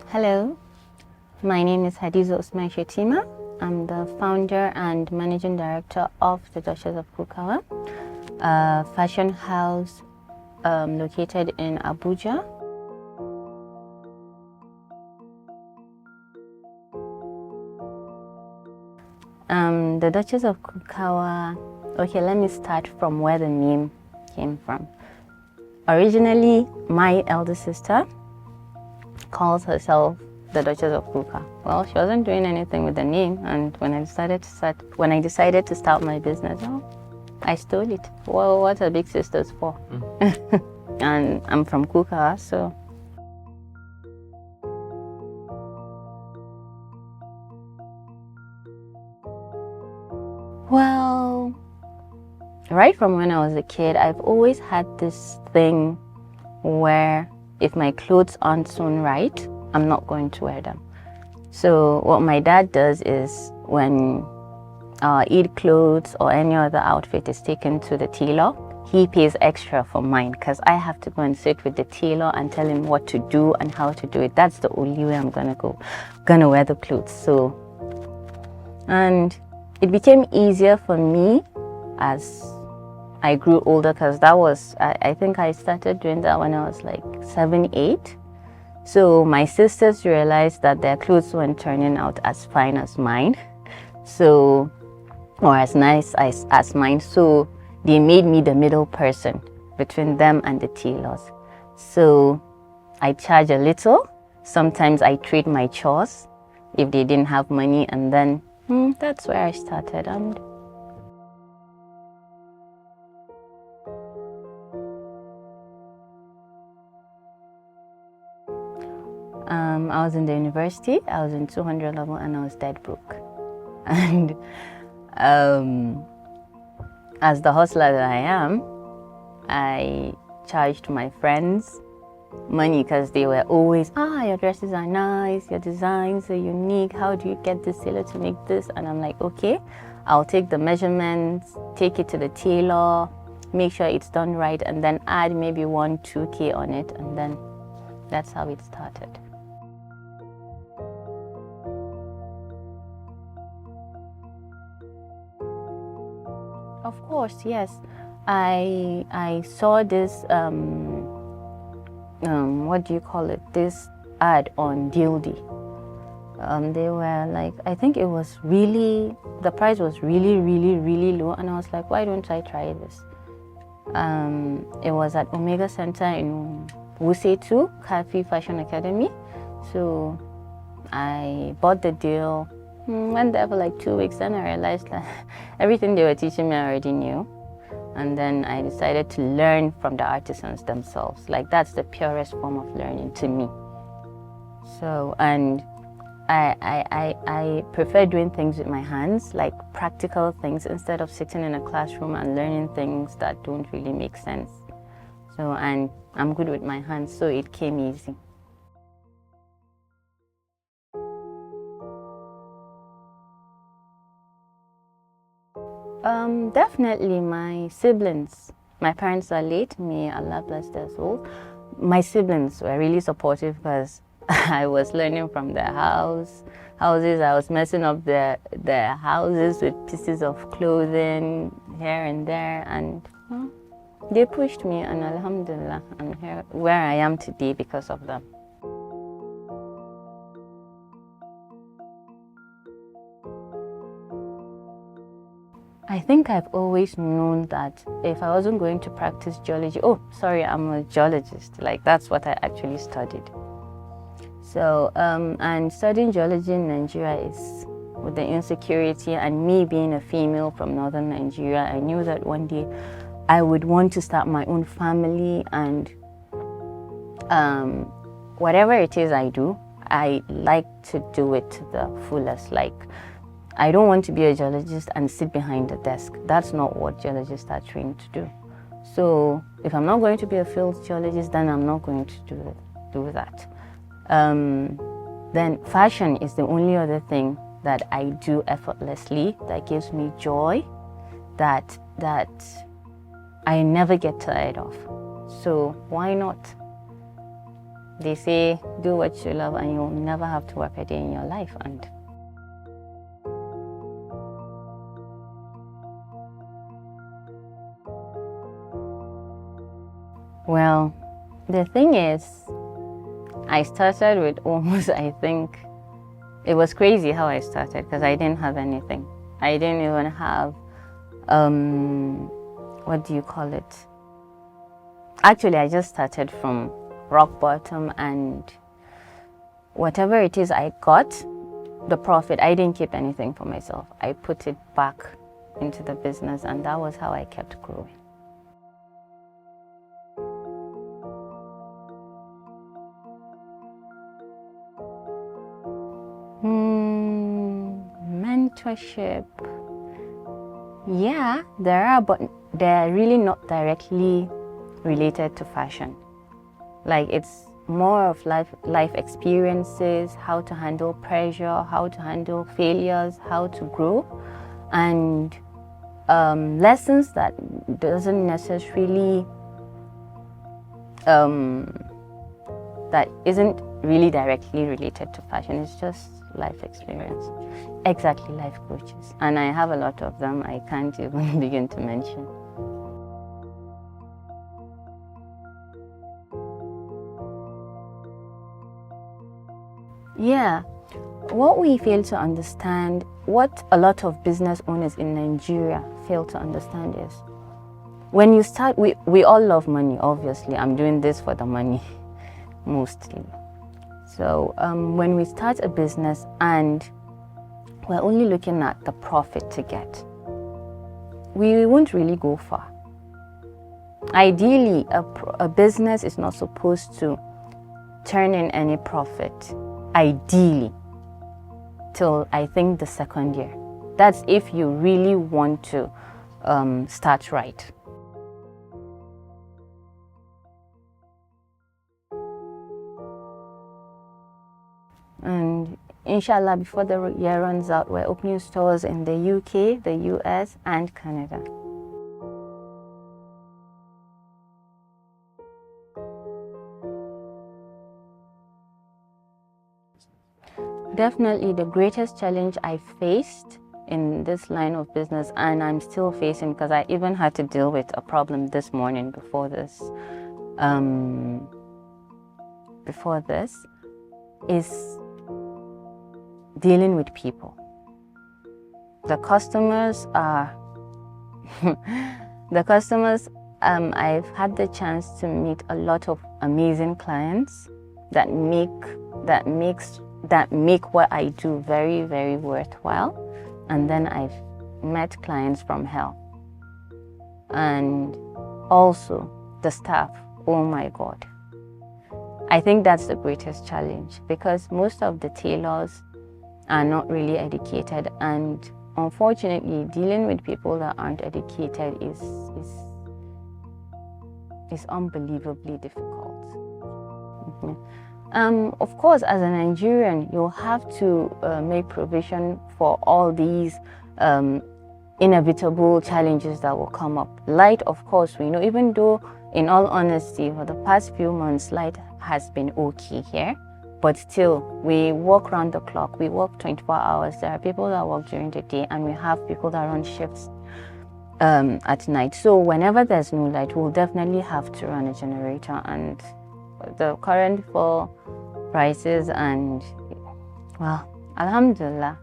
Hello, my name is Hadiza. I'm the founder and managing director of the Duchess of Kukawa, a fashion house located in Abuja. The Duchess of Kukawa, okay, let me start from where the name came from. Originally, my elder sister calls herself the Duchess of Kuka. Well, she wasn't doing anything with the name, and when I decided to start my business, I stole it. Well, what are big sisters for? And I'm from Kuka, so. Well, right from when I was a kid, I've always had this thing where if my clothes aren't sewn right, I'm not going to wear them. So what my dad does is when Eid clothes or any other outfit is taken to the tailor, he pays extra for mine because I have to go and sit with the tailor and tell him what to do and how to do it. That's the only way I'm gonna wear the clothes. So, and it became easier for me as I grew older because that was, I think I started doing that when I was like 7, 8. So my sisters realized that their clothes weren't turning out as fine as mine. So, or as nice as mine. So they made me the middle person between them and the tailors. So I charge a little. Sometimes I trade my chores if they didn't have money, and then that's where I started. And I was in the university. I was in 200 level, and I was dead broke. And as the hustler that I am, I charged my friends money because they were always, your dresses are nice, your designs are unique, how do you get this tailor to make this? And I'm like, okay, I'll take the measurements, take it to the tailor, make sure it's done right, and then add maybe 1-2K on it, and then that's how it started. Of course, yes. I saw this what do you call it? This ad on Dildy. They were like, I think it was really, the price was really, really, really low, and I was like, why don't I try this? It was at Omega Center in Wuse 2, Cafe Fashion Academy. So I bought the deal. Went there for like 2 weeks, then I realized that everything they were teaching me I already knew. And then I decided to learn from the artisans themselves. Like, that's the purest form of learning to me. So, and I prefer doing things with my hands, like practical things, instead of sitting in a classroom and learning things that don't really make sense. So, and I'm good with my hands, so it came easy. Definitely my siblings. My parents are late, may Allah bless their souls. My siblings were really supportive because I was learning from their houses. I was messing up their houses with pieces of clothing here and there, and they pushed me, and alhamdulillah, I'm here where I am today because of them. I think I've always known that if I wasn't going to practice geology, I'm a geologist. Like, that's what I actually studied. So, and studying geology in Nigeria is, with the insecurity and me being a female from northern Nigeria, I knew that one day I would want to start my own family, and whatever it is I do, I like to do it to the fullest. Like, I don't want to be a geologist and sit behind a desk. That's not what geologists are trained to do. So if I'm not going to be a field geologist, then I'm not going to do that. Then fashion is the only other thing that I do effortlessly, that gives me joy, that I never get tired of. So why not? They say do what you love and you'll never have to work a day in your life. And well, the thing is, I started with almost, I think, it was crazy how I started because I didn't have anything. I didn't even have, what do you call it? Actually, I just started from rock bottom, and whatever it is I got, the profit, I didn't keep anything for myself. I put it back into the business, and that was how I kept growing. Mentorship. Yeah, there are, but they're really not directly related to fashion. Like, it's more of life experiences, how to handle pressure, how to handle failures, how to grow, and lessons that doesn't necessarily that isn't really directly related to fashion. It's just life experience. Exactly, life coaches. And I have a lot of them. I can't even begin to mention. Yeah, what we fail to understand, what a lot of business owners in Nigeria fail to understand is, when you start, we all love money, obviously. I'm doing this for the money, mostly. So when we start a business and we're only looking at the profit to get, we won't really go far. Ideally, a business is not supposed to turn in any profit, ideally, till I think the second year. That's if you really want to start right. And inshallah, before the year runs out, we're opening stores in the UK, the US, and Canada. Definitely the greatest challenge I faced in this line of business, and I'm still facing, because I even had to deal with a problem this morning before this, is dealing with people. The customers are I've had the chance to meet a lot of amazing clients that make what I do very, very worthwhile. And then I've met clients from hell. And also the staff, oh my God. I think that's the greatest challenge, because most of the tailors are not really educated, and unfortunately dealing with people that aren't educated is unbelievably difficult. Of course, as a Nigerian, you'll have to make provision for all these inevitable challenges that will come up. Light, of course, we know, even though, in all honesty, for the past few months, light has been okay here, but still, we work round the clock. We work 24 hours. There are people that work during the day, and we have people that run shifts at night. So whenever there's no light, we'll definitely have to run a generator, and the current for prices, and well, alhamdulillah.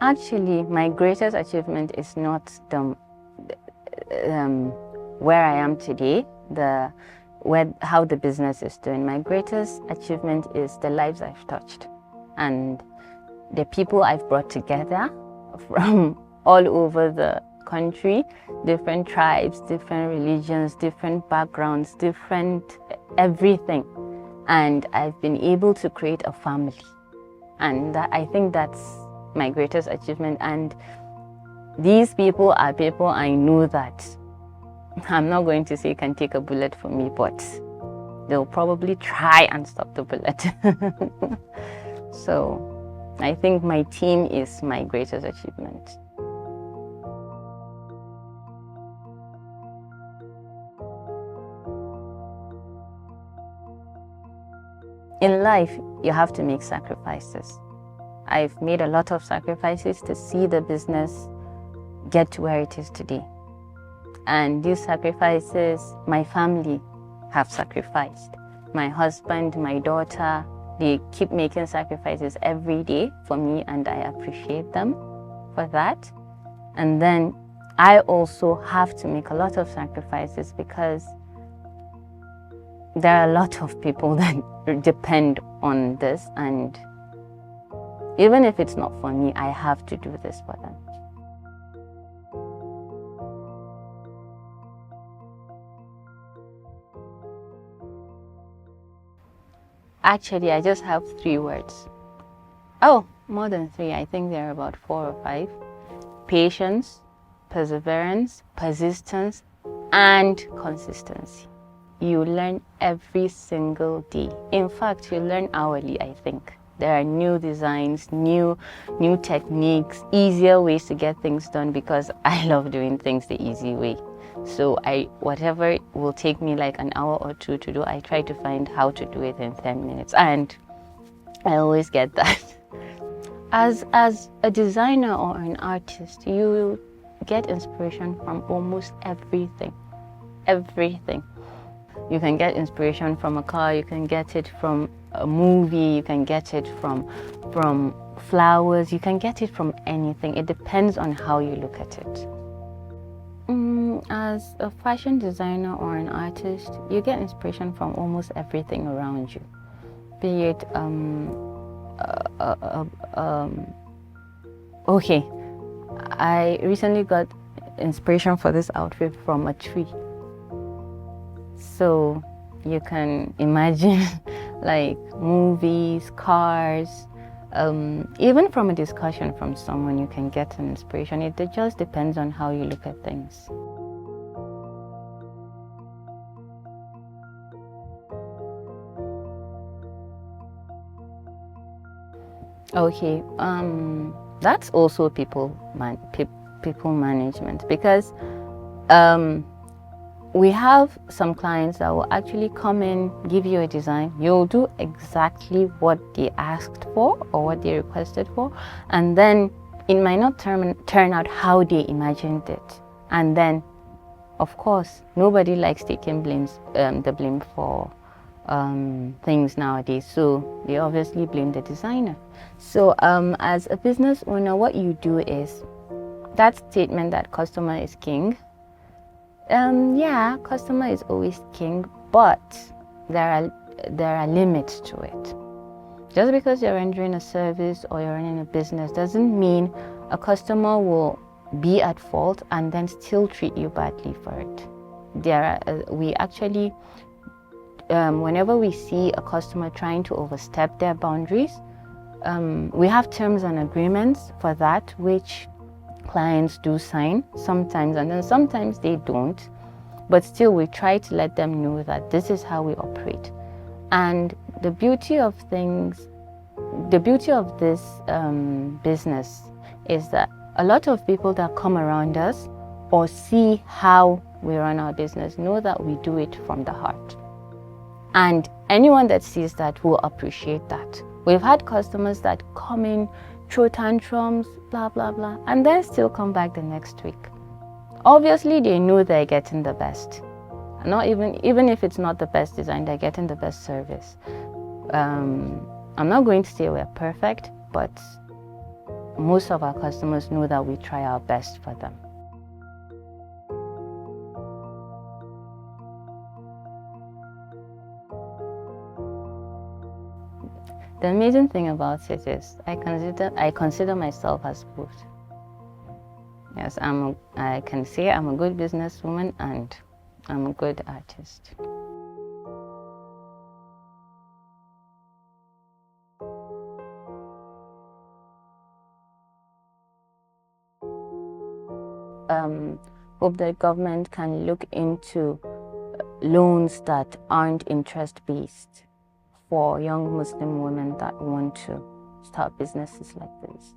Actually, my greatest achievement is not the where I am today, how the business is doing. My greatest achievement is the lives I've touched and the people I've brought together from all over the country, different tribes, different religions, different backgrounds, different everything. And I've been able to create a family. And I think that's my greatest achievement. And these people are people I know that I'm not going to say can take a bullet for me, but they'll probably try and stop the bullet. So I think my team is my greatest achievement. In life, you have to make sacrifices. I've made a lot of sacrifices to see the business get to where it is today. And these sacrifices, my family have sacrificed. My husband, my daughter, they keep making sacrifices every day for me, and I appreciate them for that. And then I also have to make a lot of sacrifices because there are a lot of people that depend on this, and even if it's not for me, I have to do this for them. Actually, I just have 3 words. Oh, more than 3. I think there are about 4 or 5. Patience, perseverance, persistence, and consistency. You learn every single day. In fact, you learn hourly, I think. There are new designs, new techniques, easier ways to get things done, because I love doing things the easy way. So whatever will take me like an hour or 2 to do, I try to find how to do it in 10 minutes. And I always get that. As a designer or an artist, you get inspiration from almost everything. Everything. You can get inspiration from a car, you can get it from a movie, you can get it from flowers, you can get it from anything. It depends on how you look at it. As a fashion designer or an artist, you get inspiration from almost everything around you. Be it, okay, I recently got inspiration for this outfit from a tree. So you can imagine like movies, cars, even from a discussion from someone, you can get an inspiration. It just depends on how you look at things. Okay, that's also people management, because we have some clients that will actually come in, give you a design. You'll do exactly what they asked for or what they requested for, and then it might not turn out how they imagined it. And then, of course, nobody likes taking the blame for things nowadays, so they obviously blame the designer. So as a business owner, what you do is that statement that customer is king. Yeah, customer is always king, but there are limits to it. Just because you're rendering a service or you're running a business doesn't mean a customer will be at fault and then still treat you badly for it. We actually, whenever we see a customer trying to overstep their boundaries, we have terms and agreements for that, which clients do sign sometimes, and then sometimes they don't, but still we try to let them know that this is how we operate. And the beauty of this business is that a lot of people that come around us or see how we run our business know that we do it from the heart, and anyone that sees that will appreciate that. We've had customers that come in, throw tantrums, blah blah blah, and then still come back the next week. Obviously they know they're getting the best. Not even if it's not the best design, they're getting the best service. I'm not going to say we're perfect, but most of our customers know that we try our best for them. The amazing thing about it is I consider myself as both. Yes, I can say I'm a good businesswoman and I'm a good artist. Hope the government can look into loans that aren't interest-based for young Muslim women that want to start businesses like this.